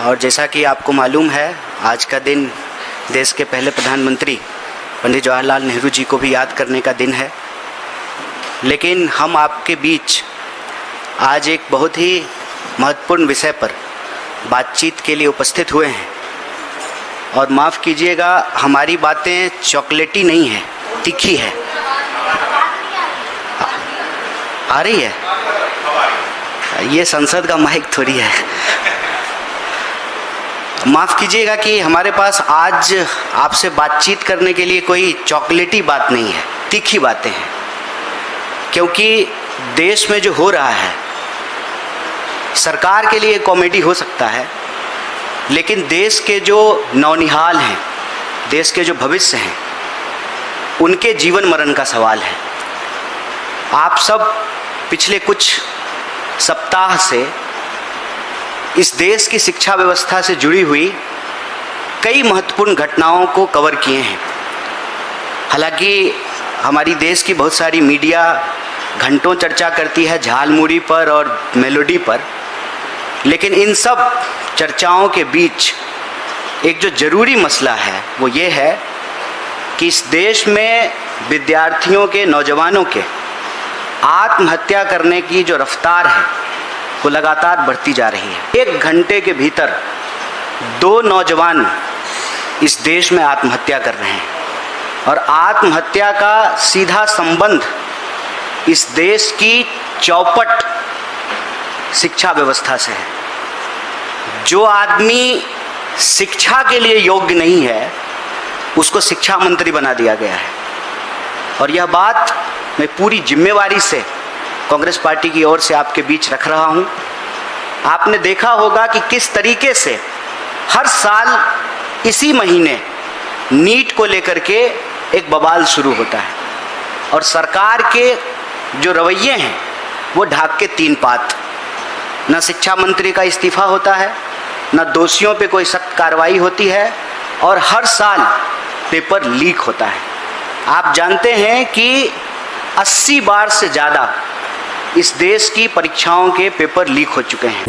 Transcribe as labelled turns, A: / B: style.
A: और जैसा कि आपको मालूम है, आज का दिन देश के पहले प्रधानमंत्री पंडित जवाहरलाल नेहरू जी को भी याद करने का दिन है। लेकिन हम आपके बीच आज एक बहुत ही महत्वपूर्ण विषय पर बातचीत के लिए उपस्थित हुए हैं। और माफ़ कीजिएगा, हमारी बातें चॉकलेटी नहीं है, तीखी है। आ रही है? ये संसद का माइक थोड़ी है। माफ़ कीजिएगा कि हमारे पास आज आपसे बातचीत करने के लिए कोई चॉकलेटी बात नहीं है, तीखी बातें हैं। क्योंकि देश में जो हो रहा है, सरकार के लिए कॉमेडी हो सकता है, लेकिन देश के जो नौनिहाल हैं, देश के जो भविष्य हैं, उनके जीवन मरण का सवाल है। आप सब पिछले कुछ सप्ताह से इस देश की शिक्षा व्यवस्था से जुड़ी हुई कई महत्वपूर्ण घटनाओं को कवर किए हैं। हालांकि हमारी देश की बहुत सारी मीडिया घंटों चर्चा करती है झालमुड़ी पर और मेलोडी पर, लेकिन इन सब चर्चाओं के बीच एक जो ज़रूरी मसला है वो ये है कि इस देश में विद्यार्थियों के, नौजवानों के आत्महत्या करने की जो रफ्तार है वो लगातार बढ़ती जा रही है। 1 घंटे के भीतर 2 नौजवान इस देश में आत्महत्या कर रहे हैं। और आत्महत्या का सीधा संबंध इस देश की चौपट शिक्षा व्यवस्था से है। जो आदमी शिक्षा के लिए योग्य नहीं है, उसको शिक्षा मंत्री बना दिया गया है। और यह बात मैं पूरी जिम्मेवारी से कांग्रेस पार्टी की ओर से आपके बीच रख रहा हूं। आपने देखा होगा कि किस तरीके से हर साल इसी महीने नीट को लेकर के एक बवाल शुरू होता है और सरकार के जो रवैये हैं वो ढाक के 3 पात। न शिक्षा मंत्री का इस्तीफा होता है, न दोषियों पे कोई सख्त कार्रवाई होती है, और हर साल पेपर लीक होता है। आप जानते हैं कि 80 बार से ज़्यादा इस देश की परीक्षाओं के पेपर लीक हो चुके हैं।